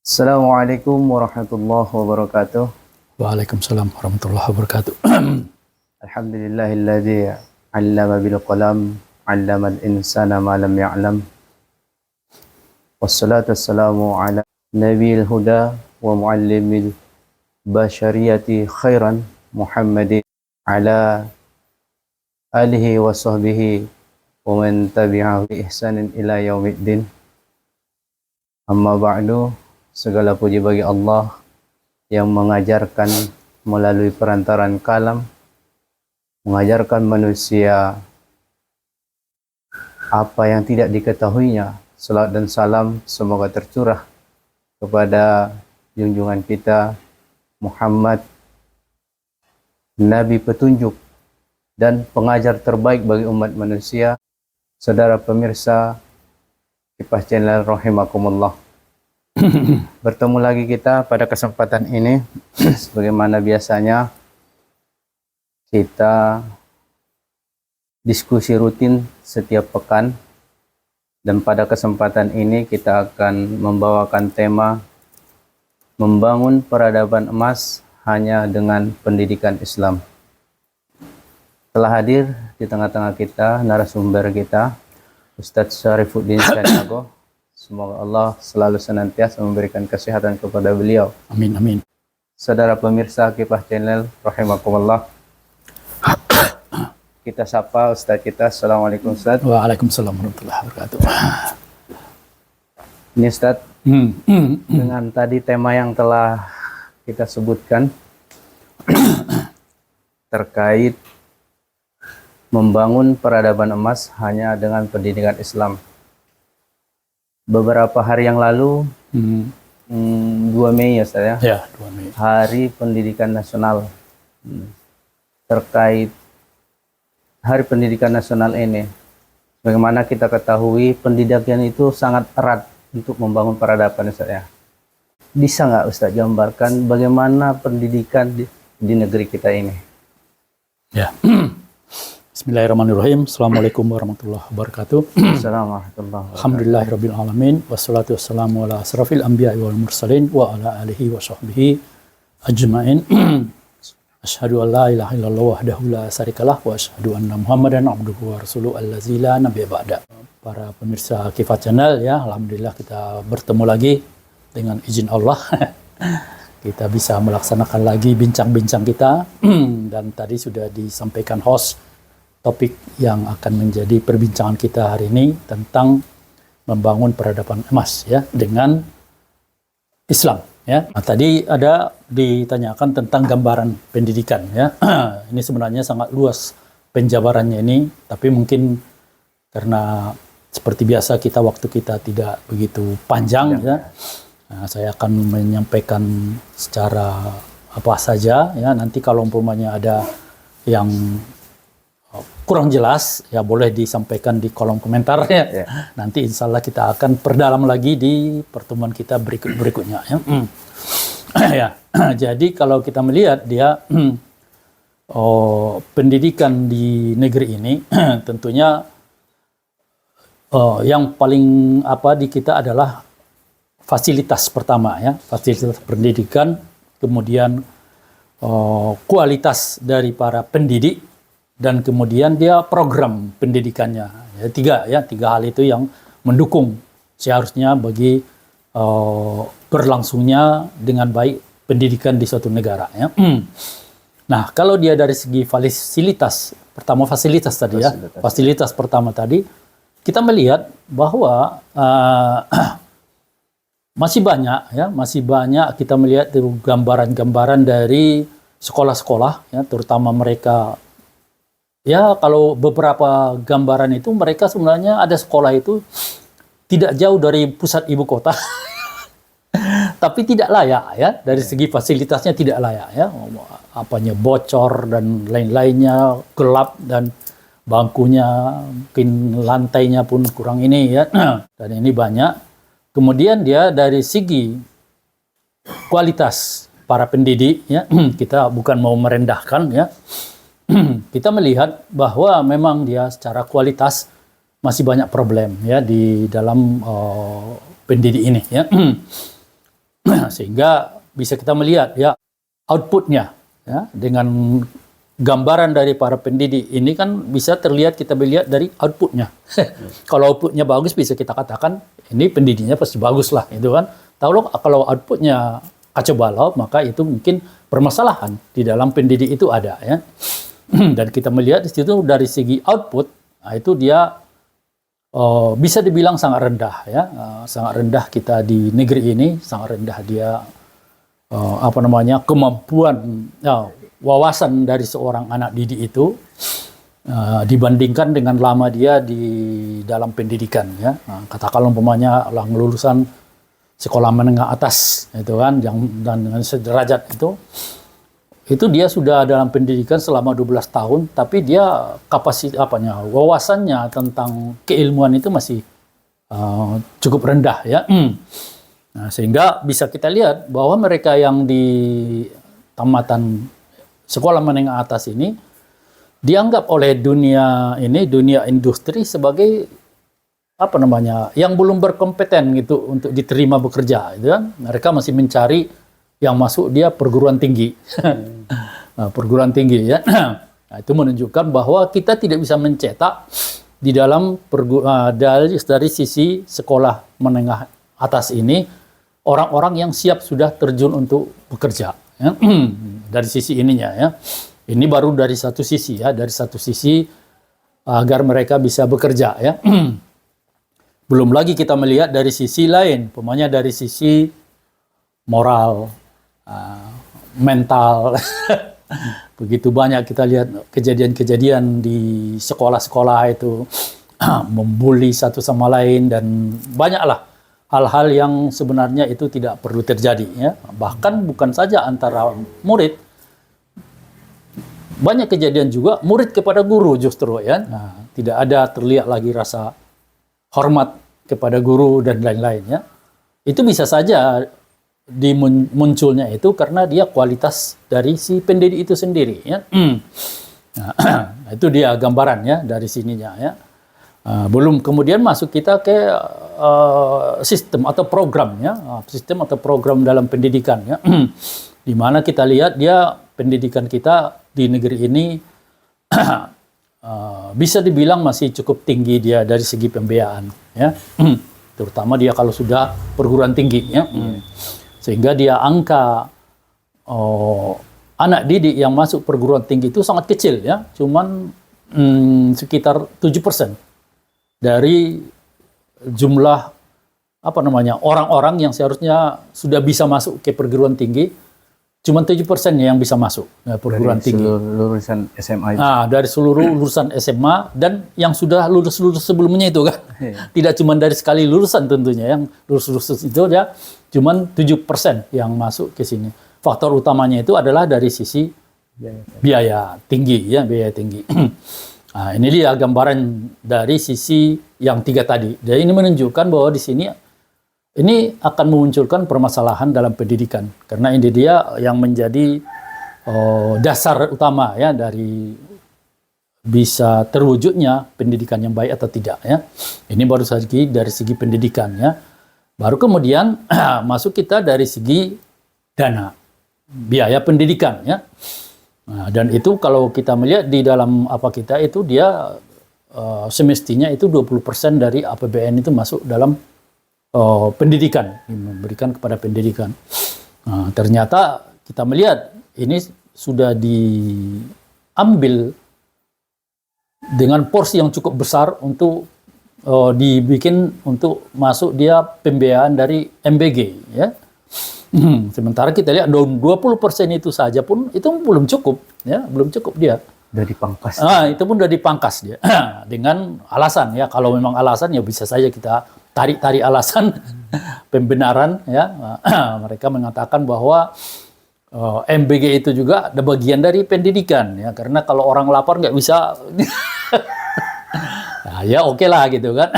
Assalamualaikum warahmatullahi wabarakatuh. Waalaikumsalam warahmatullahi wabarakatuh. Alhamdulillahilladzi 'allama bil qalam 'allamal insana ma lam ya'lam. Wassalatu wassalamu ala nabiyil huda wa muallimil bashariyati khairan Muhammadin ala alihi wa sahbihi wa man tabi'ahu bi ihsanin ila yaumiddin. Amma ba'du, segala puji bagi Allah yang mengajarkan melalui perantaran kalam, mengajarkan manusia apa yang tidak diketahuinya. Salat dan salam semoga tercurah kepada junjungan kita Muhammad, Nabi petunjuk dan pengajar terbaik bagi umat manusia. Saudara pemirsa Kipas Channel rahimakumullah. Bertemu lagi kita pada kesempatan ini. Sebagaimana biasanya kita diskusi rutin setiap pekan, dan pada kesempatan ini kita akan membawakan tema membangun peradaban emas hanya dengan pendidikan Islam. Telah hadir di tengah-tengah kita narasumber kita, Ustadz Syarifuddin Syaniago. Semoga Allah selalu senantiasa memberikan kesehatan kepada beliau. Amin, amin. Saudara pemirsa Kipas Channel rahimakumullah, kita sapa Ustadz kita. Assalamualaikum Ustadz. Waalaikumsalam warahmatullahi wabarakatuh. Ini Ustadz, dengan tadi tema yang telah kita sebutkan terkait membangun peradaban emas hanya dengan pendidikan Islam. Beberapa hari yang lalu, 2 Mei ya Ustaz ya? Ya, 2 Mei. Hari Pendidikan Nasional. Terkait Hari Pendidikan Nasional ini, bagaimana kita ketahui pendidikan itu sangat erat untuk membangun peradaban Ustaz ya. Bisa nggak Ustaz gambarkan bagaimana pendidikan di negeri kita ini? Ya. Bismillahirrahmanirrahim. Assalamualaikum warahmatullahi wabarakatuh. Assalamualaikum. Alhamdulillahirabbil alamin wassalatu wassalamu ala asrafil anbiya'i wal mursalin wa ala alihi wa sahbihi ajmain. Asyhadu an la ilaha illallah wahdahu la syarikalah wa asyhadu anna Muhammadan abduhu wa rasuluhu allazi la nabiyya ba'da. Para pemirsa Kipas Channel ya, alhamdulillah kita bertemu lagi dengan izin Allah. Kita bisa melaksanakan lagi bincang-bincang kita dan tadi sudah disampaikan host topik yang akan menjadi perbincangan kita hari ini tentang membangun peradaban emas ya dengan Islam ya. Nah, tadi ada ditanyakan tentang gambaran pendidikan ya. Ini sebenarnya sangat luas penjabarannya ini, tapi mungkin karena seperti biasa waktu kita tidak begitu panjang ya. Nah, saya akan menyampaikan secara apa saja ya. Nanti kalau umpamanya ada yang kurang jelas ya boleh disampaikan di kolom komentar ya. Nanti insya Allah kita akan perdalam lagi di pertemuan kita berikutnya ya. Ya. Jadi kalau kita melihat dia pendidikan di negeri ini tentunya yang paling di kita adalah fasilitas pertama ya, fasilitas pendidikan, kemudian kualitas dari para pendidik, dan kemudian dia program pendidikannya. Ya, tiga hal itu yang mendukung seharusnya bagi berlangsungnya dengan baik pendidikan di suatu negara. Ya. Nah, kalau dia dari segi fasilitas, fasilitas pertama tadi, kita melihat bahwa masih banyak kita melihat gambaran-gambaran dari sekolah-sekolah, ya, terutama mereka. Ya, kalau beberapa gambaran itu mereka sebenarnya ada sekolah itu tidak jauh dari pusat ibu kota, tapi tidak layak ya, dari segi fasilitasnya tidak layak ya, apanya bocor dan lain-lainnya, gelap dan bangkunya, mungkin lantainya pun kurang ini ya, dan ini banyak. Kemudian dia dari segi kualitas para pendidik ya, kita bukan mau merendahkan ya. Kita melihat bahwa memang dia secara kualitas masih banyak problem ya di dalam pendidik ini ya. Sehingga bisa kita melihat ya outputnya ya dengan gambaran dari para pendidik ini kan bisa terlihat, kita melihat dari outputnya. Kalau outputnya bagus bisa kita katakan ini pendidiknya pasti bagus lah, itu kan. Kalau outputnya kacau balau maka itu mungkin permasalahan di dalam pendidik itu ada ya. Dan kita melihat di situ dari segi output, nah itu dia bisa dibilang sangat rendah ya, sangat rendah kita di negeri ini, sangat rendah dia kemampuan wawasan dari seorang anak didik itu dibandingkan dengan lama dia di dalam pendidikan ya. Katakanlah umpamanya lulusan sekolah menengah atas itu kan dan dengan sederajat itu dia sudah dalam pendidikan selama 12 tahun tapi dia wawasannya tentang keilmuan itu masih cukup rendah ya. Nah, sehingga bisa kita lihat bahwa mereka yang di tamatan sekolah menengah atas ini dianggap oleh dunia industri sebagai yang belum berkompeten gitu untuk diterima bekerja, gitu kan. Mereka masih mencari yang masuk dia perguruan tinggi. Perguruan tinggi ya. Nah, itu menunjukkan bahwa kita tidak bisa mencetak di dalam dari sisi sekolah menengah atas ini orang-orang yang siap sudah terjun untuk bekerja ya. Dari sisi ininya ya. Ini baru dari satu sisi ya, dari satu sisi agar mereka bisa bekerja ya. Belum lagi kita melihat dari sisi lain, umpamanya dari sisi moral, mental. Begitu banyak kita lihat kejadian-kejadian di sekolah-sekolah itu membuli satu sama lain dan banyaklah hal-hal yang sebenarnya itu tidak perlu terjadi ya. Bahkan bukan saja antara murid, banyak kejadian juga murid kepada guru justru ya. Nah, tidak ada terlihat lagi rasa hormat kepada guru dan lain-lain ya. Itu bisa saja munculnya itu karena dia kualitas dari si pendidik itu sendiri ya. Nah, itu dia gambarannya dari sininya ya. Belum kemudian masuk kita ke sistem atau program ya, sistem atau program dalam pendidikan ya. Di mana kita lihat dia pendidikan kita di negeri ini bisa dibilang masih cukup tinggi dia dari segi pembiayaan ya. Terutama dia kalau sudah perguruan tinggi ya. Sehingga dia angka anak didik yang masuk perguruan tinggi itu sangat kecil ya, cuman sekitar 7% dari jumlah orang-orang yang seharusnya sudah bisa masuk ke perguruan tinggi, cuman 7% yang bisa masuk perguruan tinggi. Dari seluruh lulusan SMA itu. Dari seluruh lulusan SMA dan yang sudah lulus sebelumnya itu kan. Tidak cuma dari sekali lulusan tentunya, yang lulus itu ya cuman 7% yang masuk ke sini. Faktor utamanya itu adalah dari sisi biaya tinggi ya, biaya tinggi. Nah, ini dia gambaran dari sisi yang 3 tadi. Dan ini menunjukkan bahwa di sini ini akan memunculkan permasalahan dalam pendidikan karena ini dia yang menjadi dasar utama ya dari bisa terwujudnya pendidikan yang baik atau tidak ya. Ini baru saja dari segi pendidikan ya. Baru kemudian masuk kita dari segi dana, biaya pendidikan ya. Nah, dan itu kalau kita melihat di dalam kita itu dia semestinya itu 20% dari APBN itu masuk dalam pendidikan, memberikan kepada pendidikan. Nah, ternyata kita melihat ini sudah diambil dengan porsi yang cukup besar untuk dibikin untuk masuk dia pembiayaan dari MBG ya. Sementara kita lihat 20% itu saja pun itu belum cukup ya, belum cukup dia. Udah dipangkas. Itu pun udah dipangkas dia dengan alasan ya, kalau memang alasan ya bisa saja kita tarik alasan pembenaran ya. Mereka mengatakan bahwa MBG itu juga ada bagian dari pendidikan ya, karena kalau orang lapar nggak bisa nah, ya oke lah gitu kan.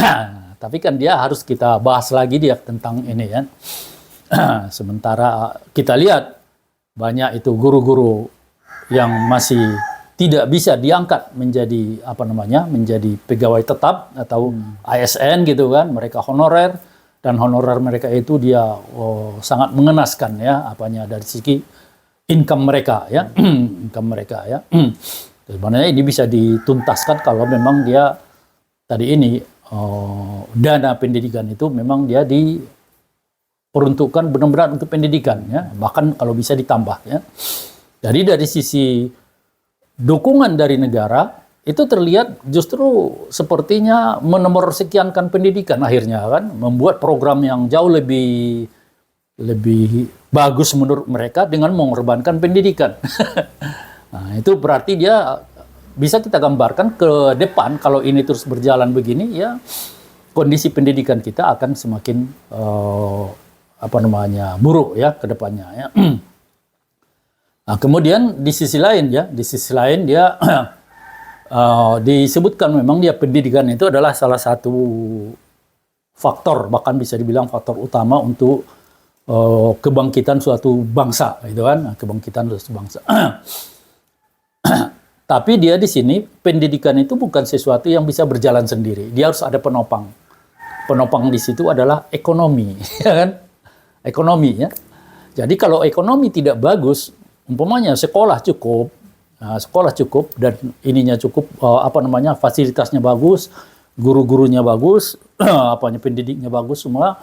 Tapi kan dia harus kita bahas lagi dia tentang ini ya. Sementara kita lihat banyak itu guru-guru yang masih tidak bisa diangkat menjadi menjadi pegawai tetap atau ASN gitu kan, mereka honorer dan honorer mereka itu dia sangat mengenaskan ya, apanya dari segi income mereka ya, income mereka ya. Sebenarnya ini bisa dituntaskan kalau memang dia tadi ini dana pendidikan itu memang dia diperuntukkan benar-benar untuk pendidikan ya, bahkan kalau bisa ditambah ya. Jadi dari sisi dukungan dari negara itu terlihat justru sepertinya menomorsekiankan pendidikan akhirnya kan, membuat program yang jauh lebih bagus menurut mereka dengan mengorbankan pendidikan. Nah, itu berarti dia bisa kita gambarkan ke depan kalau ini terus berjalan begini ya, kondisi pendidikan kita akan semakin buruk ya ke depannya ya. Nah, kemudian di sisi lain dia disebutkan memang dia pendidikan itu adalah salah satu faktor, bahkan bisa dibilang faktor utama untuk kebangkitan suatu bangsa, gitu kan? Kebangkitan suatu bangsa. Tapi dia di sini pendidikan itu bukan sesuatu yang bisa berjalan sendiri. Dia harus ada penopang. Penopang di situ adalah ekonomi, ya kan? Ekonomi ya. Jadi kalau ekonomi tidak bagus, umpamanya sekolah cukup dan ininya cukup fasilitasnya bagus, guru-gurunya bagus, pendidiknya bagus semua,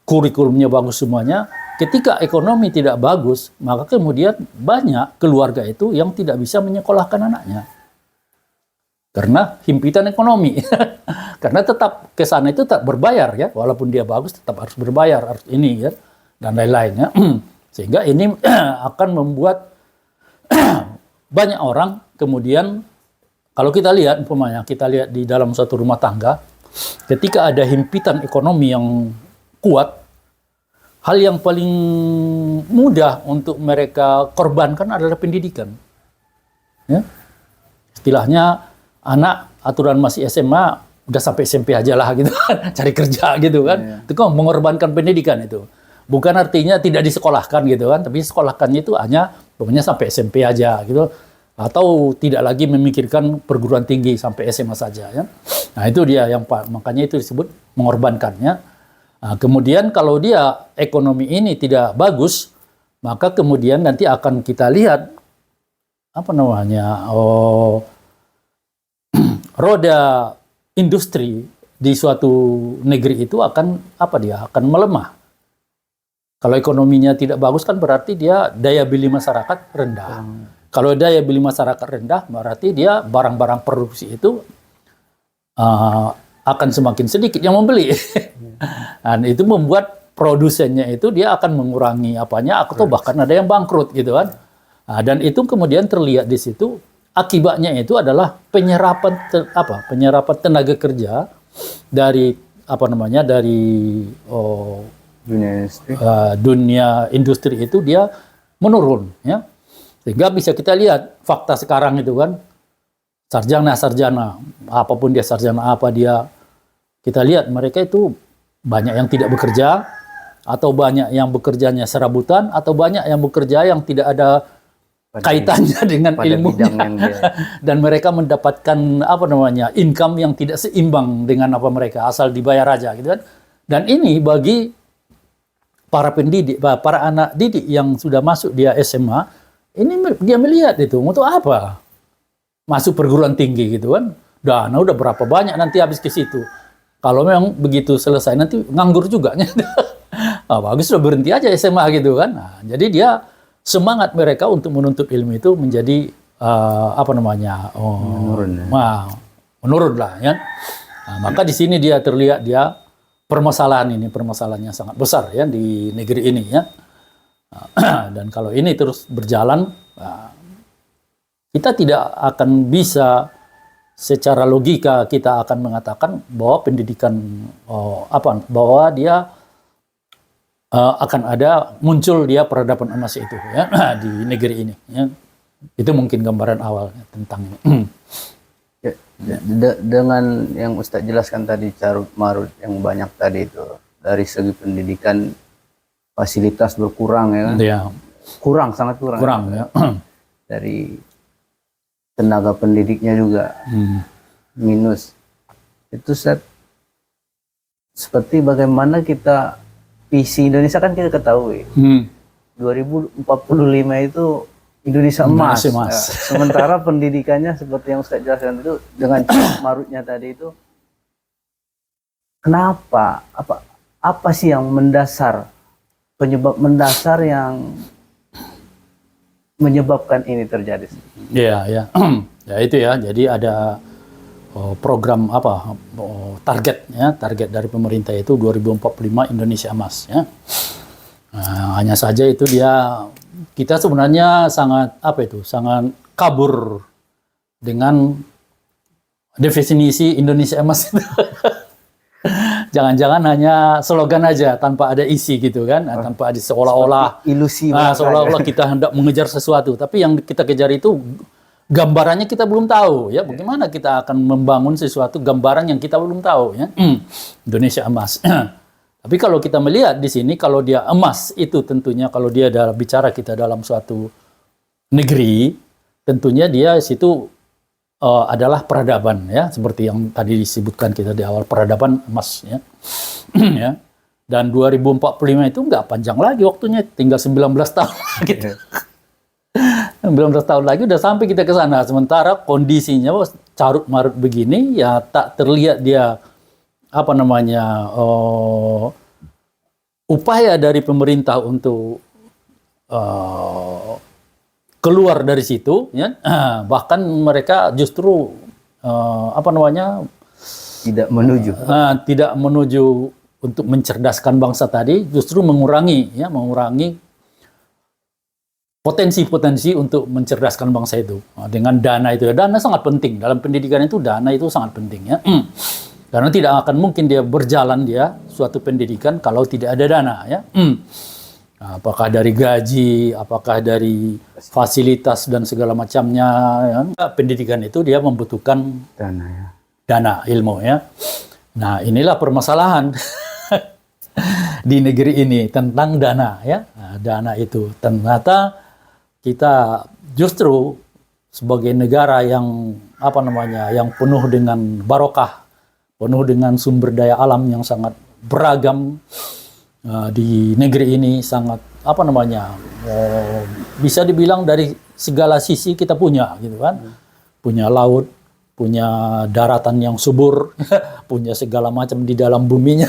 kurikulumnya bagus semuanya. Ketika ekonomi tidak bagus, maka kemudian banyak keluarga itu yang tidak bisa menyekolahkan anaknya karena himpitan ekonomi. Karena tetap ke sana itu tetap berbayar ya, walaupun dia bagus tetap harus berbayar, harus ini ya, dan lain-lainnya. Sehingga ini akan membuat banyak orang kemudian, kalau kita lihat umpamanya di dalam suatu rumah tangga, ketika ada himpitan ekonomi yang kuat, hal yang paling mudah untuk mereka korbankan adalah pendidikan. Ya. Istilahnya anak aturan masih SMA udah sampai SMP aja lah gitu kan, cari kerja gitu kan. Itu kan mengorbankan pendidikan itu. Bukan artinya tidak disekolahkan gitu kan, tapi sekolahkannya itu hanya pokoknya sampai SMP aja gitu, atau tidak lagi memikirkan perguruan tinggi sampai SMA saja ya. Nah, itu dia yang makanya itu disebut mengorbankannya. Nah, kemudian kalau dia ekonomi ini tidak bagus, maka kemudian nanti akan kita lihat roda industri di suatu negeri itu akan akan melemah. Kalau ekonominya tidak bagus kan berarti dia daya beli masyarakat rendah. Kalau daya beli masyarakat rendah berarti dia barang-barang produksi itu akan semakin sedikit yang membeli. Dan itu membuat produsennya itu dia akan mengurangi atau bahkan ada yang bangkrut gitu kan. Nah, dan itu kemudian terlihat di situ, akibatnya itu adalah penyerapan tenaga kerja dari dunia industri itu dia menurun ya. Sehingga bisa kita lihat fakta sekarang itu kan, sarjana apapun dia, sarjana apa dia, kita lihat mereka itu banyak yang tidak bekerja, atau banyak yang bekerjanya serabutan, atau banyak yang bekerja yang tidak ada kaitannya dengan ilmunya. Dan mereka mendapatkan income yang tidak seimbang dengan mereka, asal dibayar aja gitu kan. Dan ini bagi para pendidik, para anak didik yang sudah masuk dia SMA, ini dia melihat itu untuk apa masuk perguruan tinggi gitu kan, dana udah berapa banyak nanti habis ke situ. Kalau memang begitu selesai nanti nganggur juga. Bagus udah berhenti aja SMA gitu kan. Nah, jadi dia semangat mereka untuk menuntut ilmu itu menjadi menurun lah ya. Nah, maka di sini dia terlihat dia permasalahannya sangat besar ya di negeri ini ya. Dan kalau ini terus berjalan, kita tidak akan bisa secara logika kita akan mengatakan bahwa pendidikan bahwa dia akan ada muncul dia peradaban emas itu ya di negeri ini ya. Itu mungkin gambaran awal tentang ini. Ya, dengan yang Ustadz jelaskan tadi carut marut yang banyak tadi itu, dari segi pendidikan fasilitas berkurang ya kan? Ya. Sangat kurang ya. Dari tenaga pendidiknya juga minus. Itu seperti bagaimana kita visi Indonesia kan kita ketahui 2045 itu Indonesia emas. Emas. Sementara pendidikannya seperti yang Ustaz jelaskan itu dengan marutnya tadi itu, kenapa? Apa sih yang mendasar, penyebab mendasar yang menyebabkan ini terjadi? Iya, ya. Ya itu ya. Jadi ada program target ya, target dari pemerintah itu 2045 Indonesia emas ya. Nah, hanya saja itu kita sebenarnya sangat sangat kabur dengan definisi Indonesia emas itu. Jangan-jangan hanya slogan aja tanpa ada isi gitu kan, tanpa ada seolah-olah ilusi, seolah-olah kita hendak mengejar sesuatu, tapi yang kita kejar itu gambarannya kita belum tahu ya. Bagaimana kita akan membangun sesuatu gambaran yang kita belum tahu ya. Indonesia emas. Tapi kalau kita melihat di sini, kalau dia emas itu tentunya kalau dia bicara kita dalam suatu negeri, tentunya dia situ adalah peradaban ya, seperti yang tadi disebutkan kita di awal, peradaban emas ya. Ya. Dan 2045 itu nggak panjang lagi waktunya, tinggal 19 tahun gitu. 19 tahun lagi udah sampai kita ke sana. Sementara kondisinya carut marut begini ya, tak terlihat dia upaya dari pemerintah untuk keluar dari situ ya. Bahkan mereka justru tidak menuju untuk mencerdaskan bangsa tadi, justru mengurangi potensi-potensi untuk mencerdaskan bangsa itu dengan dana itu. Dana sangat penting dalam pendidikan itu, dana itu sangat penting ya. Karena tidak akan mungkin dia berjalan suatu pendidikan kalau tidak ada dana ya. Apakah dari gaji, apakah dari fasilitas dan segala macamnya ya. Pendidikan itu dia membutuhkan dana ilmu ya. Nah, inilah permasalahan di negeri ini tentang dana ya. Nah, dana itu ternyata kita justru sebagai negara yang yang penuh dengan barokah, penuh dengan sumber daya alam yang sangat beragam, di negeri ini sangat bisa dibilang dari segala sisi kita punya gitu kan. Punya laut, punya daratan yang subur, punya segala macam di dalam buminya.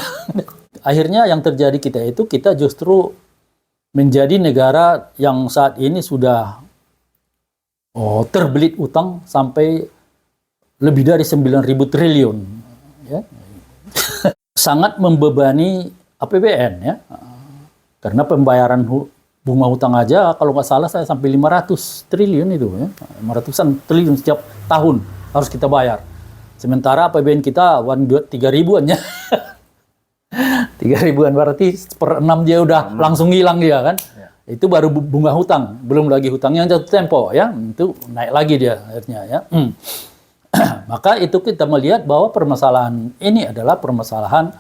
Akhirnya yang terjadi kita justru menjadi negara yang saat ini sudah terbelit utang sampai lebih dari 9.000 triliun ya. Sangat membebani APBN ya. Karena pembayaran bunga hutang aja kalau nggak salah saya sampai 500 triliun itu ya. 500-an triliun setiap tahun harus kita bayar. Sementara APBN kita 3 ribuan ya. 3 ribuan berarti per 6 dia udah langsung hilang dia kan. Ya. Itu baru bunga hutang, belum lagi hutang yang jatuh tempo ya. Itu naik lagi dia akhirnya ya. Maka itu kita melihat bahwa permasalahan ini adalah permasalahan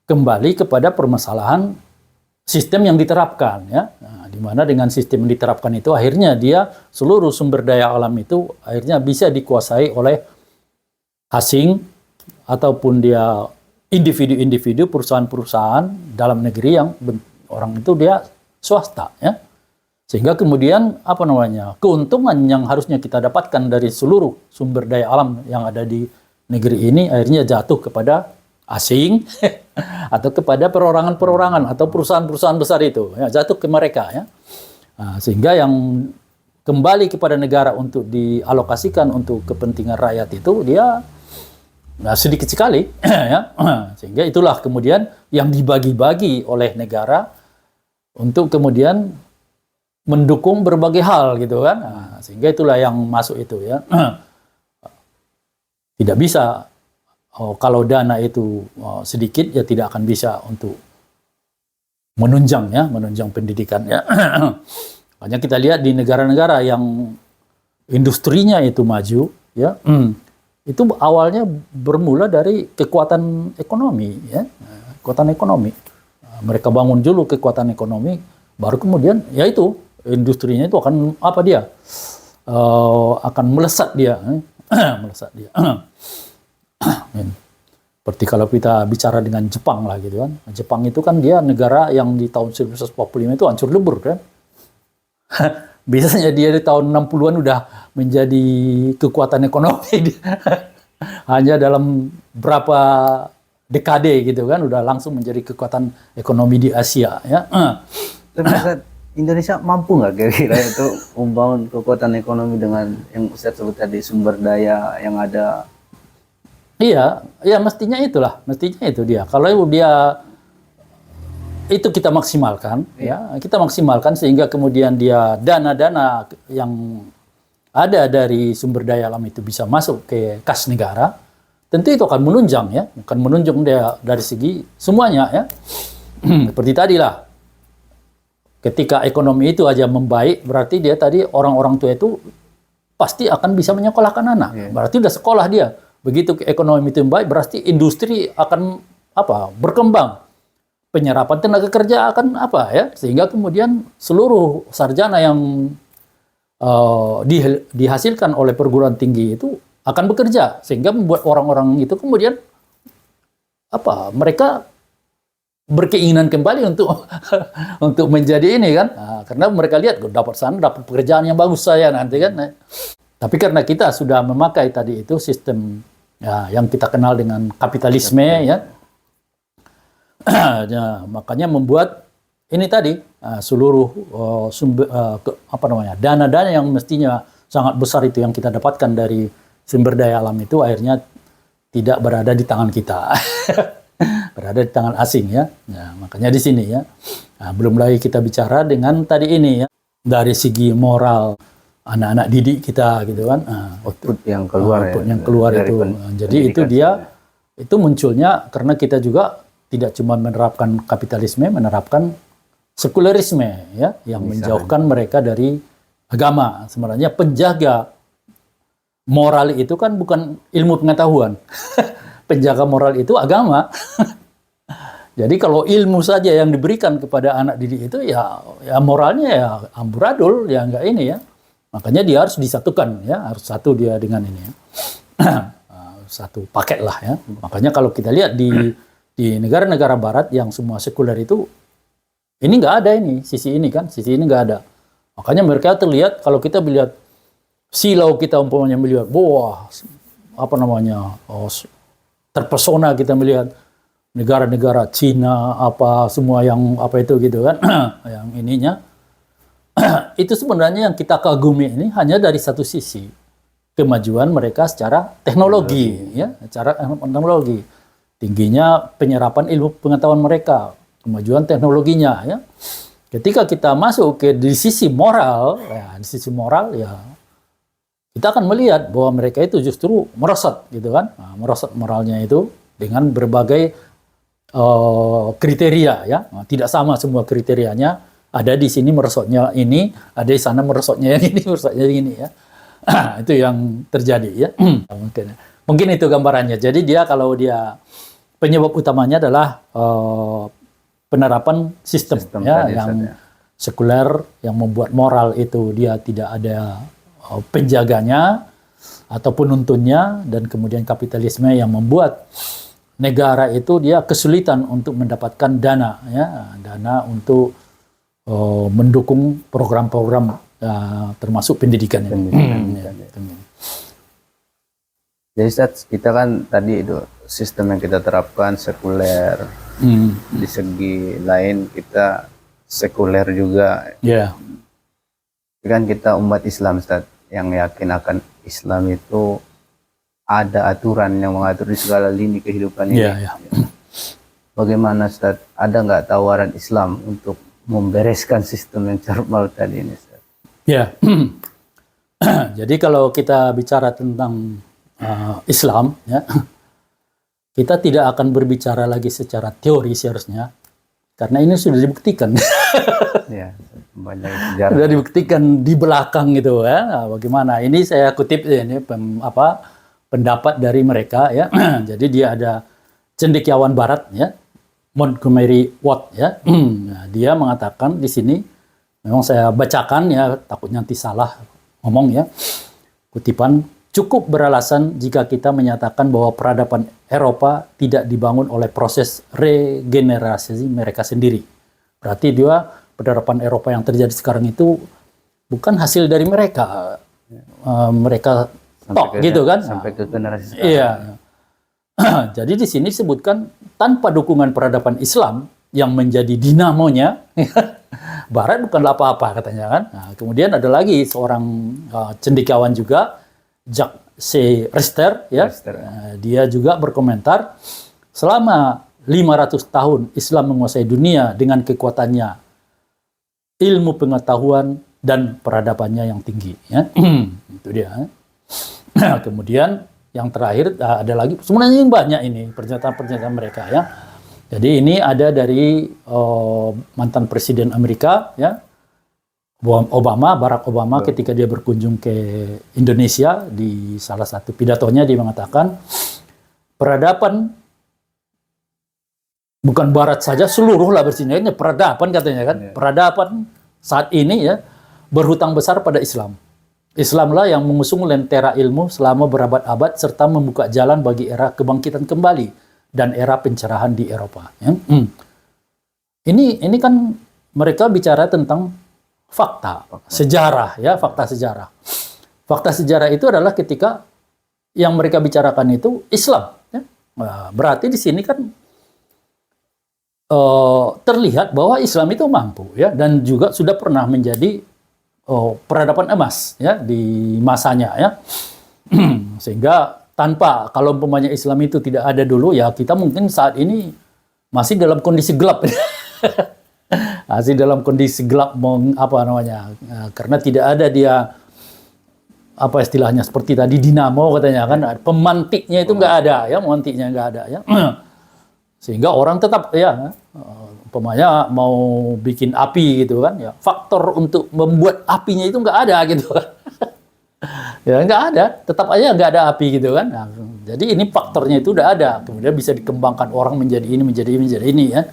kembali kepada permasalahan sistem yang diterapkan ya. Nah, di mana dengan sistem yang diterapkan itu akhirnya dia seluruh sumber daya alam itu akhirnya bisa dikuasai oleh asing ataupun dia individu-individu, perusahaan-perusahaan dalam negeri yang orang itu dia swasta ya. Sehingga kemudian keuntungan yang harusnya kita dapatkan dari seluruh sumber daya alam yang ada di negeri ini akhirnya jatuh kepada asing atau kepada perorangan-perorangan atau perusahaan-perusahaan besar itu ya, jatuh ke mereka ya. Nah, sehingga yang kembali kepada negara untuk dialokasikan untuk kepentingan rakyat itu dia sedikit sekali ya. Sehingga itulah kemudian yang dibagi-bagi oleh negara untuk kemudian mendukung berbagai hal gitu kan. Nah, sehingga itulah yang masuk itu ya. Tidak bisa kalau dana itu sedikit ya tidak akan bisa untuk menunjang pendidikan ya. Makanya kita lihat di negara-negara yang industrinya itu maju ya. Itu awalnya bermula dari kekuatan ekonomi ya. Kekuatan ekonomi. Mereka bangun dulu kekuatan ekonomi, baru kemudian ya itu industrinya itu akan akan melesat dia. Melesat dia. Seperti kalau kita bicara dengan Jepang lah gitu kan. Jepang itu kan dia negara yang di tahun 1945 itu hancur lebur kan. Biasanya dia di tahun 60-an udah menjadi kekuatan ekonomi. Hanya dalam berapa dekade gitu kan udah langsung menjadi kekuatan ekonomi di Asia ya. Tapi Ustaz, Indonesia mampu nggak kira-kira itu membangun kekuatan ekonomi dengan yang Ustaz sebut tadi, sumber daya yang ada? Iya, ya mestinya itu dia. Kalau dia itu kita maksimalkan, ya kita maksimalkan sehingga kemudian dia dana-dana yang ada dari sumber daya alam itu bisa masuk ke kas negara, tentu itu akan menunjang ya, akan menunjang dia dari segi semuanya ya. Seperti tadi lah, ketika ekonomi itu aja membaik, berarti dia tadi orang-orang tua itu pasti akan bisa menyekolahkan anak. Berarti udah sekolah dia. Begitu ekonomi itu baik, berarti industri akan berkembang, penyerapan tenaga kerja akan sehingga kemudian seluruh sarjana yang dihasilkan oleh perguruan tinggi itu akan bekerja, sehingga membuat orang-orang itu kemudian mereka berkeinginan kembali untuk untuk menjadi ini kan, karena mereka lihat dapat pekerjaan yang bagus saya nanti kan. Tapi karena kita sudah memakai tadi itu sistem yang kita kenal dengan kapitalisme ya, makanya membuat ini tadi seluruh sumber dana-dana yang mestinya sangat besar itu yang kita dapatkan dari sumber daya alam itu akhirnya tidak berada di tangan kita, berada di tangan asing ya. Makanya di sini ya, belum lagi kita bicara dengan tadi ini ya, dari segi moral anak-anak didik kita gitu kan, output yang keluar yang keluar itu. Jadi itu dia itu munculnya karena kita juga tidak cuma menerapkan kapitalisme, menerapkan sekulerisme ya, yang menjauhkan mereka dari agama. Sebenarnya penjaga moral itu kan bukan ilmu pengetahuan. Penjaga moral itu agama. Jadi kalau ilmu saja yang diberikan kepada anak didik itu ya moralnya ya amburadul ya enggak ini ya. Makanya dia harus disatukan ya, harus satu dia dengan ini ya. Satu paket lah ya. Makanya kalau kita lihat di negara-negara barat yang semua sekuler itu ini nggak ada ini, sisi ini nggak ada. Makanya mereka terlihat kalau kita melihat silau kita umpamanya melihat, terpesona kita melihat negara-negara Cina semua yang itu gitu kan, yang ininya. Itu sebenarnya yang kita kagumi ini hanya dari satu sisi, kemajuan mereka secara teknologi ya, secara teknologi, tingginya penyerapan ilmu pengetahuan mereka, kemajuan teknologinya ya. Ketika kita masuk di sisi moral ya kita akan melihat bahwa mereka itu justru merosot gitu kan, merosot moralnya itu dengan berbagai kriteria ya, tidak sama semua kriterianya. Ada di sini merosotnya ini, ada di sana merosotnya yang ini, merosotnya yang ini ya. Itu yang terjadi ya. Mungkin itu gambarannya. Jadi kalau dia penyebab utamanya adalah penerapan sistem ya, yang sekuler, yang membuat moral itu dia tidak ada penjaganya atau penuntunnya, dan kemudian kapitalisme yang membuat negara itu dia kesulitan untuk mendapatkan dana ya, dana untuk mendukung program-program termasuk pendidikan. Jadi Ustaz, kita kan tadi itu sistem yang kita terapkan sekuler, di segi lain kita sekuler juga. Kan kita umat Islam Ustaz, yang yakin akan Islam itu ada aturan yang mengatur di segala lini kehidupan ini. Bagaimana Ustaz, ada nggak tawaran Islam untuk membereskan sistem yang formal tadi ini? Ya, jadi kalau kita bicara tentang Islam, ya, kita tidak akan berbicara lagi secara teori seharusnya, karena ini sudah dibuktikan. Ya, banyak sudah dibuktikan di belakang gitu ya. Bagaimana? Ini saya kutip ini pendapat dari mereka ya. Jadi dia ada cendekiawan Barat ya, Montgomery Watt ya, nah, dia mengatakan di sini, memang saya bacakan ya, takutnya nanti salah ngomong ya, kutipan cukup beralasan jika kita menyatakan bahwa peradaban Eropa tidak dibangun oleh proses regenerasi mereka sendiri. Berarti dia peradaban Eropa yang terjadi sekarang itu bukan hasil dari mereka. Mereka tok gitu kan. Sampai ke generasi sekarang. Iya. Jadi di sini disebutkan tanpa dukungan peradaban Islam yang menjadi dinamonya, Barat bukanlah apa-apa katanya kan. Nah, kemudian ada lagi seorang cendekiawan juga, Jacques C. Rister, ya. Dia juga berkomentar, selama 500 tahun Islam menguasai dunia dengan kekuatannya, ilmu pengetahuan dan peradabannya yang tinggi. Ya. Itu dia. Kemudian yang terakhir ada lagi, sebenarnya banyak ini pernyataan-pernyataan mereka ya. Jadi ini ada dari mantan presiden Amerika ya, Barack Obama ketika dia berkunjung ke Indonesia, di salah satu pidatonya dia mengatakan peradaban bukan Barat saja, seluruh lah bersinerginya peradaban katanya kan. Peradaban saat ini ya berhutang besar pada Islam. Islamlah yang mengusung lentera ilmu selama berabad-abad serta membuka jalan bagi era kebangkitan kembali dan era pencerahan di Eropa. Ya. Ini kan mereka bicara tentang fakta sejarah ya, fakta sejarah. Fakta sejarah itu adalah ketika yang mereka bicarakan itu Islam. Ya. Nah, berarti di sini kan terlihat bahwa Islam itu mampu ya, dan juga sudah pernah menjadi peradaban emas ya di masanya ya. Sehingga tanpa, kalau umpamanya Islam itu tidak ada dulu ya, kita mungkin saat ini masih dalam kondisi gelap. Masih dalam kondisi gelap, karena tidak ada dia apa istilahnya seperti tadi dinamo katanya kan, pemantiknya itu nggak ada ya, pemantiknya nggak ada ya. Sehingga orang tetap ya umpamanya mau bikin api gitu kan ya, faktor untuk membuat apinya itu nggak ada gitu kan. Ya nggak ada, tetap aja nggak ada api gitu kan. Nah, jadi ini faktornya itu udah ada, kemudian bisa dikembangkan orang menjadi ini, menjadi ini ya.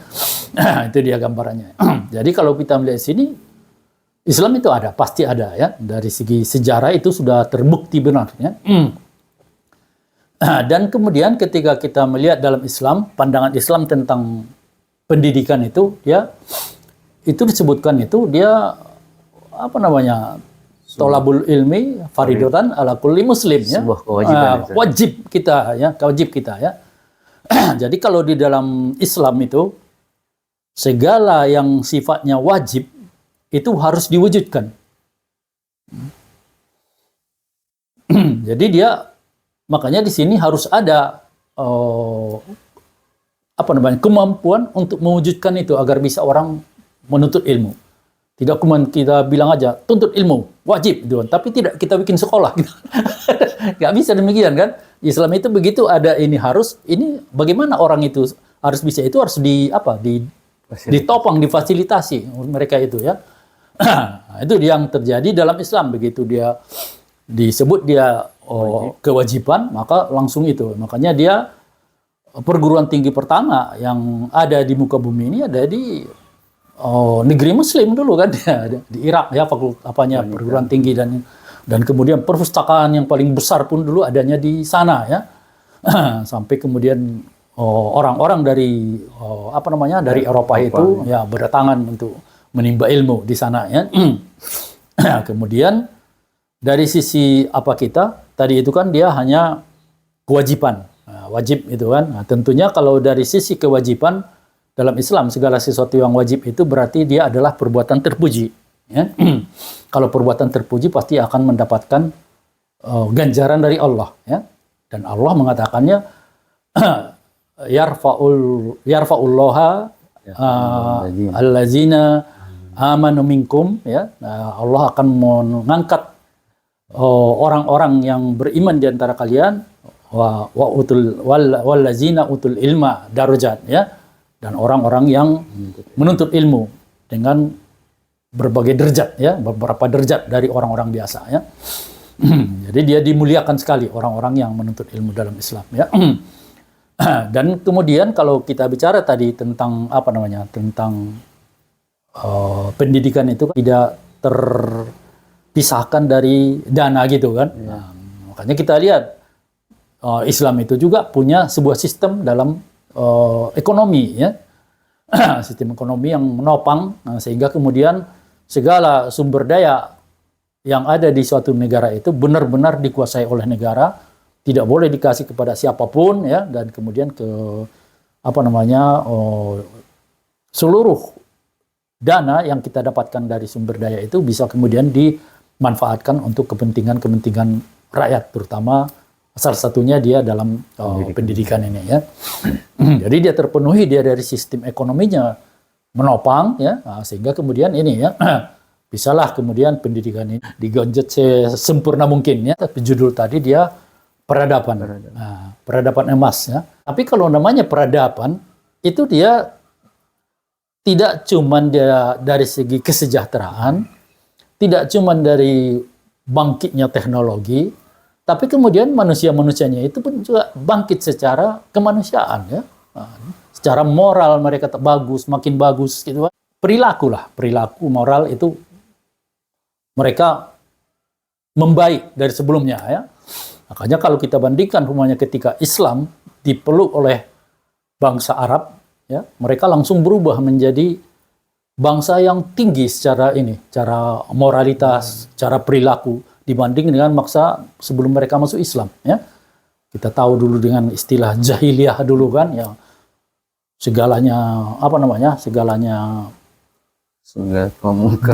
Itu dia gambarannya. Jadi kalau kita melihat sini, Islam itu ada, pasti ada ya. Dari segi sejarah itu sudah terbukti benar ya. Dan kemudian ketika kita melihat dalam Islam, pandangan Islam tentang pendidikan itu, ya itu disebutkan itu dia apa namanya? Tolabul ilmi faridotan ala kulli muslim ya. Sebuah kewajiban. Wajib kita ya. Jadi kalau di dalam Islam itu segala yang sifatnya wajib itu harus diwujudkan. Jadi dia makanya di sini harus ada kemampuan untuk mewujudkan itu agar bisa orang menuntut ilmu. Tidak cuma kita bilang aja tuntut ilmu wajib gitu kan, tapi tidak kita bikin sekolah gitu. Nggak bisa demikian kan. Islam itu begitu ada ini harus, ini bagaimana orang itu harus bisa, itu harus ditopang, difasilitasi mereka itu ya. Itu yang terjadi dalam Islam, begitu dia disebut dia kewajiban, maka langsung itu. Makanya dia perguruan tinggi pertama yang ada di muka bumi ini ada di negeri Muslim dulu kan, di Irak ya, perguruan tinggi dan kemudian perpustakaan yang paling besar pun dulu adanya di sana ya. Sampai kemudian orang-orang dari dari Eropa itu ya berdatangan untuk menimba ilmu di sana ya. Kemudian dari sisi kita tadi itu kan dia hanya kewajiban, wajib itu kan. Nah, tentunya kalau dari sisi kewajiban dalam Islam segala sesuatu yang wajib itu berarti dia adalah perbuatan terpuji. Ya. Kalau perbuatan terpuji pasti akan mendapatkan ganjaran dari Allah. Ya. Dan Allah mengatakannya yarfa'ullaha allazina amanu minkum. Ya. Allah akan mengangkat orang-orang yang beriman di antara kalian wallazina utul ilma darajat ya. Dan orang-orang yang menuntut ilmu dengan berbagai derajat ya, beberapa derajat dari orang-orang biasa ya. Jadi dia dimuliakan sekali orang-orang yang menuntut ilmu dalam Islam ya. Dan kemudian kalau kita bicara tadi tentang tentang pendidikan itu tidak terpisahkan dari dana gitu kan. Nah, Makanya kita lihat Islam itu juga punya sebuah sistem dalam ekonomi, ya. Sistem ekonomi yang menopang, sehingga kemudian segala sumber daya yang ada di suatu negara itu benar-benar dikuasai oleh negara, tidak boleh dikasih kepada siapapun, ya, dan kemudian seluruh dana yang kita dapatkan dari sumber daya itu bisa kemudian dimanfaatkan untuk kepentingan-kepentingan rakyat, terutama salah satunya dia dalam pendidikan ini, ya. Jadi dia terpenuhi dia dari sistem ekonominya menopang, ya, sehingga kemudian ini, ya, bisalah kemudian pendidikan ini digonjot sesempurna mungkin, ya. Tapi judul tadi dia peradaban. Nah, peradaban emas, ya. Tapi kalau namanya peradaban itu dia tidak cuman dia dari segi kesejahteraan, tidak cuman dari bangkitnya teknologi, tapi kemudian manusia-manusianya itu pun juga bangkit secara kemanusiaan, ya. Secara moral mereka bagus, makin bagus gitu. Perilaku moral itu mereka membaik dari sebelumnya, ya. Makanya kalau kita bandingkan rumahnya ketika Islam dipeluk oleh bangsa Arab, ya, mereka langsung berubah menjadi bangsa yang tinggi secara moralitas, cara perilaku dibanding dengan masa sebelum mereka masuk Islam, ya. Kita tahu dulu dengan istilah jahiliyah dulu kan, ya, segalanya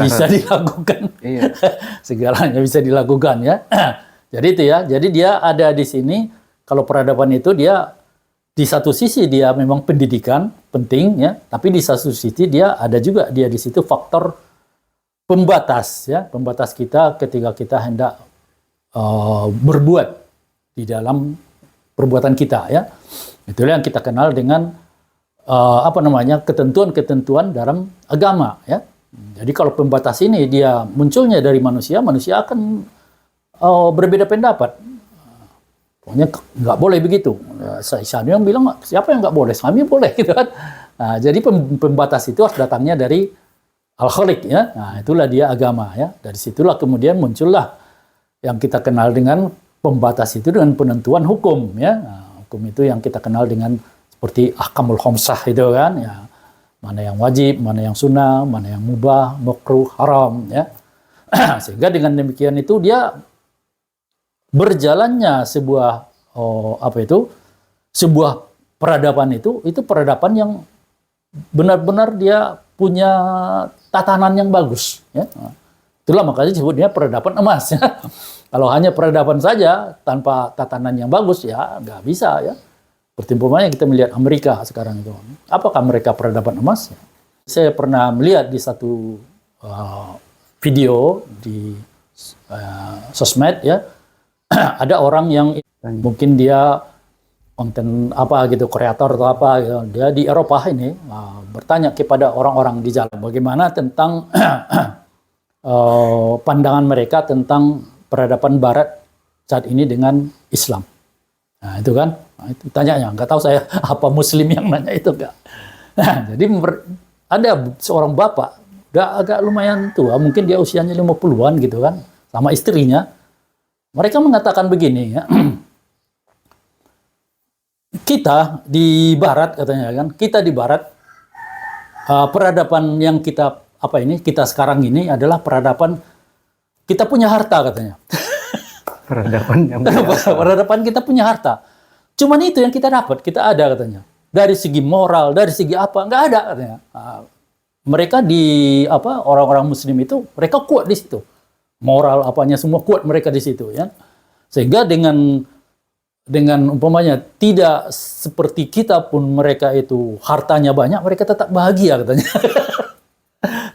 bisa dilakukan. Iya. Segalanya bisa dilakukan, ya. Jadi itu, ya. Jadi dia ada di sini. Kalau peradaban itu dia di satu sisi dia memang pendidikan penting, ya, tapi di satu sisi dia ada juga di situ faktor pembatas, ya, pembatas kita ketika kita hendak berbuat di dalam perbuatan kita, ya. Itulah yang kita kenal dengan ketentuan-ketentuan dalam agama, ya. Jadi kalau pembatas ini dia munculnya dari manusia akan berbeda pendapat. Pokoknya nggak boleh begitu. Saya yang bilang, siapa yang nggak boleh? Kami boleh, gitu kan. Nah, jadi pembatas itu harus datangnya dari Al-Khaliq, ya. Nah, itulah dia agama, ya. Dari situlah kemudian muncullah yang kita kenal dengan pembatas itu dengan penentuan hukum, ya. Nah, hukum itu yang kita kenal dengan seperti ahkamul khamsah itu kan, ya. Mana yang wajib, mana yang sunnah, mana yang mubah, makruh, haram, ya. Sehingga dengan demikian itu dia berjalannya sebuah peradaban itu peradaban yang benar-benar dia punya tatanan yang bagus, ya. Itulah makanya disebutnya peradaban emas, ya. Kalau hanya peradaban saja tanpa tatanan yang bagus, ya nggak bisa, ya. Seperti umpamanya kita melihat Amerika sekarang itu, apakah mereka peradaban emas? Ya. Saya pernah melihat di satu video di sosmed, ya. Ada orang yang mungkin dia konten kreator atau apa gitu. Dia di Eropa ini bertanya kepada orang-orang di jalan bagaimana tentang pandangan mereka tentang peradaban Barat saat ini dengan Islam. Nah, itu kan, itu tanyanya. Nggak tahu saya apa Muslim yang nanya itu enggak. Nah, jadi ada seorang bapak, udah agak lumayan tua, mungkin dia usianya 50-an gitu kan, sama istrinya. Mereka mengatakan begini, ya. Kita di Barat, katanya kan, kita di Barat, peradaban yang kita sekarang ini adalah peradaban kita punya harta, katanya. Peradaban kita punya harta. Cuman itu yang kita dapat, kita ada, katanya. Dari segi moral, dari segi apa, nggak ada, katanya. Mereka orang-orang Muslim itu, mereka kuat di situ. Moral apanya semua kuat mereka di situ, ya. Sehingga dengan umpamanya tidak seperti kita pun mereka itu hartanya banyak, mereka tetap bahagia, katanya.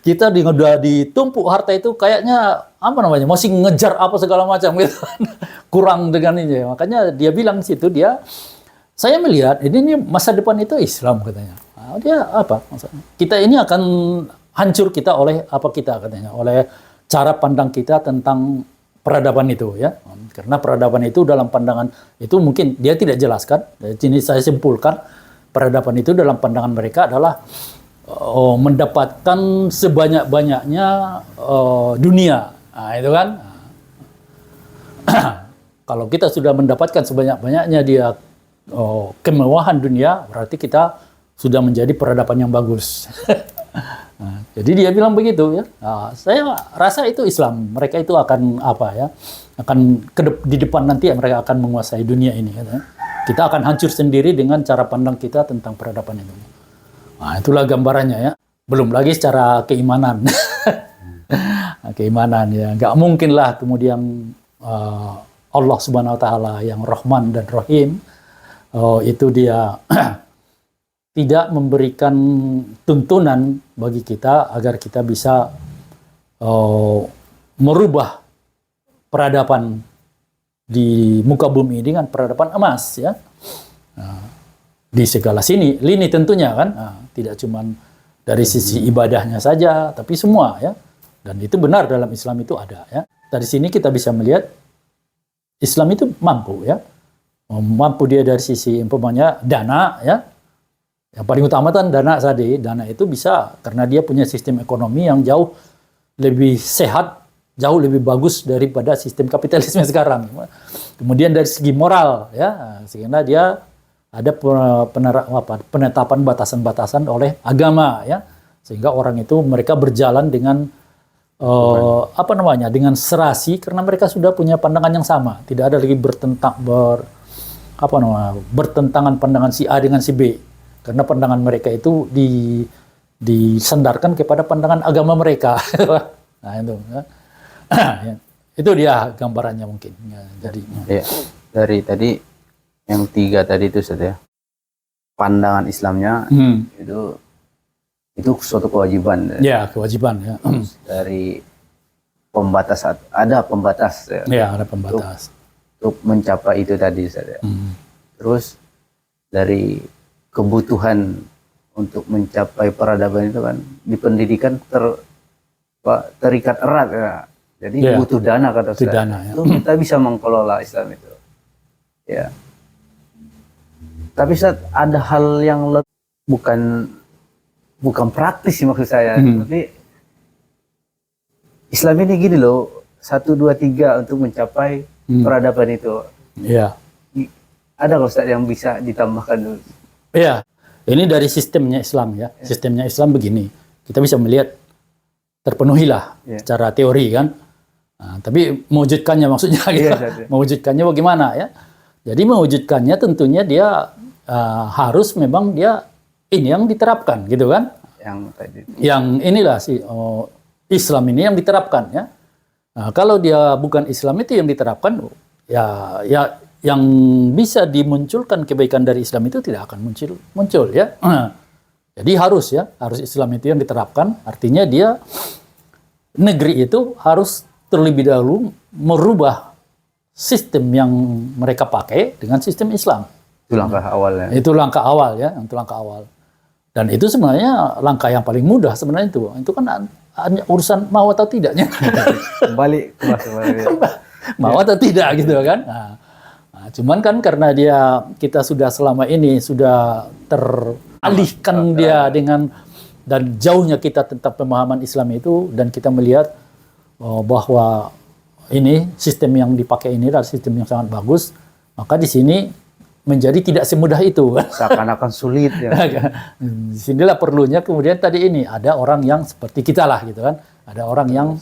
Kita udah ditumpuk harta itu kayaknya masih ngejar apa segala macam gitu. Kurang dengan ini. Makanya dia bilang di situ, saya melihat ini masa depan itu Islam, katanya. Nah, dia kita ini akan hancur kita oleh katanya, oleh cara pandang kita tentang peradaban itu, ya. Karena peradaban itu dalam pandangan itu mungkin dia tidak jelaskan. Jadi saya simpulkan peradaban itu dalam pandangan mereka adalah mendapatkan sebanyak-banyaknya dunia. Nah, itu kan. Kalau kita sudah mendapatkan sebanyak-banyaknya dia kemewahan dunia, berarti kita sudah menjadi peradaban yang bagus. Nah, jadi dia bilang begitu ya. Nah, saya rasa itu Islam. Mereka itu akan apa ya? Akan di depan nanti mereka akan menguasai dunia ini. Ya. Kita akan hancur sendiri dengan cara pandang kita tentang peradaban itu. Nah, itulah gambarannya ya. Belum lagi secara keimanan. Keimanan ya. Nggak mungkin lah kemudian Allah Subhanahu Wa Taala yang Rahman dan Rahim itu dia tidak memberikan tuntunan bagi kita agar kita bisa merubah peradaban di muka bumi ini dengan peradaban emas ya. Di segala lini tentunya kan, tidak cuma dari sisi ibadahnya saja, tapi semua ya. Dan itu benar dalam Islam itu ada ya. Dari sini kita bisa melihat Islam itu mampu ya. Mampu dia dari sisi umpamanya dana ya. Yang paling utama kan dana tadi. Dana itu bisa karena dia punya sistem ekonomi yang jauh lebih sehat, jauh lebih bagus daripada sistem kapitalisme sekarang. Kemudian dari segi moral ya, sehingga dia ada penetapan batasan-batasan oleh agama ya. Sehingga orang itu mereka berjalan dengan dengan serasi karena mereka sudah punya pandangan yang sama. Tidak ada lagi bertentangan pandangan si A dengan si B. Karena pandangan mereka itu disandarkan kepada pandangan agama mereka. Nah itu, ya. Itu dia gambarannya mungkin. Ya, jadi ya, dari tadi yang 3 tadi itu saja. Pandangan Islamnya itu suatu kewajiban. Ya kewajiban ya. Dari pembatas ada pembatas. Ya ada pembatas. Untuk mencapai itu tadi saja. Terus dari kebutuhan untuk mencapai peradaban itu kan di pendidikan terikat erat ya. Jadi butuh dana kata Ustaz. Dana, ya. Itu kita bisa mengelola Islam itu. Ya. Tapi Ustaz, ada hal yang bukan praktis sih maksud saya. Tapi Islam ini gini loh, 1, 2, 3 untuk mencapai peradaban itu. Iya. Ada nggak Ustaz yang bisa ditambahkan dulu? Iya. Ini dari sistemnya Islam ya. Sistemnya Islam begini. Kita bisa melihat terpenuhilah secara teori kan. Nah, tapi mewujudkannya maksudnya gitu. Mewujudkannya bagaimana ya? Jadi mewujudkannya tentunya dia harus memang dia ini yang diterapkan gitu kan. Yang inilah Islam ini yang diterapkan ya. Nah, kalau dia bukan Islam itu yang diterapkan ya yang bisa dimunculkan kebaikan dari Islam itu tidak akan muncul ya. Jadi harus Islam itu yang diterapkan. Artinya dia negeri itu harus terlebih dahulu merubah sistem yang mereka pakai dengan sistem Islam. Itu langkah awalnya. Itu langkah awal ya, itu langkah awal. Dan itu sebenarnya langkah yang paling mudah sebenarnya itu. Itu kan hanya urusan mau atau tidaknya. Kembali ke mau atau tidak gitu kan. Nah, cuman kan karena kita sudah selama ini sudah teralihkan dia dengan dan jauhnya kita tentang pemahaman Islam itu dan kita melihat bahwa ini sistem yang dipakai ini adalah sistem yang sangat bagus, maka di sini menjadi tidak semudah itu. Seakan-akan sulit ya. Di sinilah perlunya kemudian tadi ini ada orang yang seperti kita lah gitu kan, ada orang yang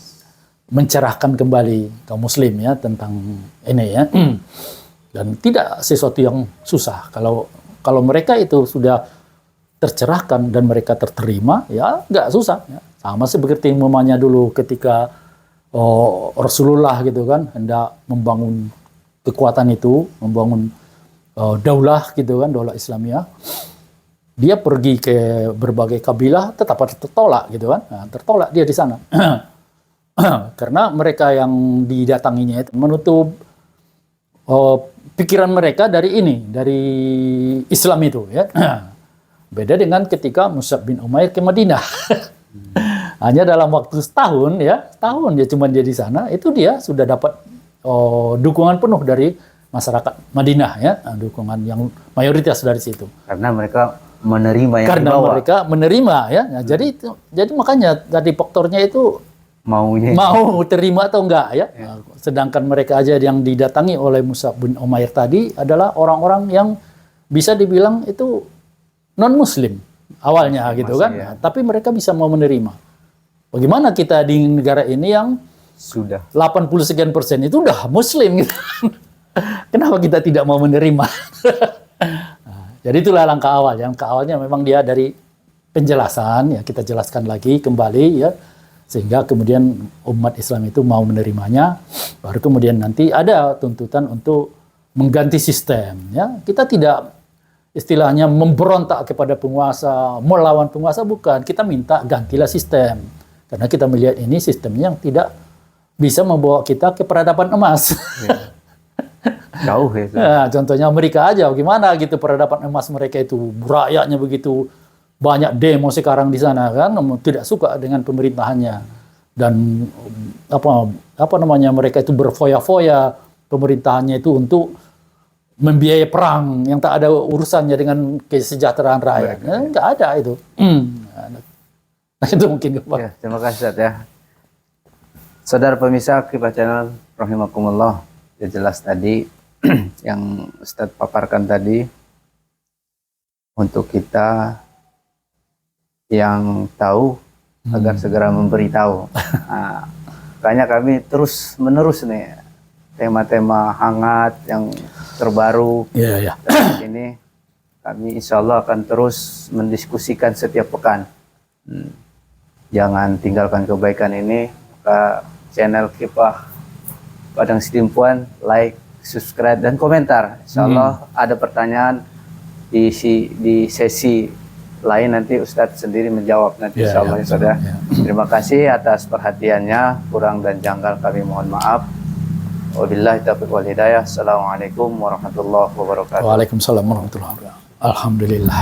mencerahkan kembali kaum muslim ya tentang ini ya. Dan tidak sesuatu yang susah. Kalau mereka itu sudah tercerahkan dan mereka terterima, ya nggak susah. Ya. Sama seperti mamanya dulu ketika Rasulullah gitu kan hendak membangun kekuatan itu, membangun daulah gitu kan, daulah Islamiyah. Dia pergi ke berbagai kabilah, tetap tertolak gitu kan. Nah, tertolak dia di sana. Karena mereka yang didatanginya itu menutup pikiran mereka dari Islam itu ya. Beda dengan ketika Mus'ab bin Umair ke Madinah. Hanya dalam waktu setahun dia cuma dia di sana, itu dia sudah dapat dukungan penuh dari masyarakat Madinah ya, dukungan yang mayoritas dari situ. Karena mereka menerima yang Karena dibawa. mereka menerima ya. Nah, jadi makanya tadi faktornya itu maunya. mau terima atau enggak ya. Sedangkan mereka aja yang didatangi oleh Mus'ab bin Umair tadi adalah orang-orang yang bisa dibilang itu non muslim awalnya gitu kan. ya. Nah, tapi mereka bisa mau menerima. Bagaimana kita di negara ini yang Sudah. 80 sekian persen itu udah muslim gitu. Kenapa kita tidak mau menerima? Nah, jadi itulah langkah awal. Yang awalnya memang dia dari penjelasan ya, kita jelaskan lagi kembali ya, sehingga kemudian umat Islam itu mau menerimanya. Baru kemudian nanti ada tuntutan untuk mengganti sistem ya. Kita tidak istilahnya memberontak kepada penguasa, melawan penguasa, bukan. Kita minta gantilah sistem. Karena kita melihat ini sistemnya yang tidak bisa membawa kita ke peradaban emas. Ya. Jauh ya. Nah, contohnya Amerika aja, gimana gitu peradaban emas mereka itu, rakyatnya begitu banyak demo sekarang di sana kan, tidak suka dengan pemerintahannya dan apa namanya mereka itu berfoya-foya pemerintahannya itu untuk membiayai perang yang tak ada urusannya dengan kesejahteraan rakyat. Nggak ada itu. Nah, itu mungkin Ya, terima kasih Ustaz ya. Saudara pemirsa Kibah Channel rahimakumullah, ya jelas tadi yang Ustaz paparkan tadi untuk kita yang tahu agar segera memberitahu. Nah, makanya kami terus menerus nih tema-tema hangat yang terbaru. ya. Ini kami insya Allah akan terus mendiskusikan setiap pekan. Jangan tinggalkan kebaikan ini. Maka channel Kibah Padang Sidimpuan, like, subscribe, dan komentar. Insya Allah ada pertanyaan di sesi lain nanti Ustadz sendiri menjawab nanti insya Allah ya, Saudara. Terima kasih atas perhatiannya. Kurang dan janggal kami mohon maaf. Wabillahi taufiq wal hidayah. Assalamualaikum warahmatullahi wabarakatuh. Waalaikumsalam warahmatullahi wabarakatuh. Alhamdulillah.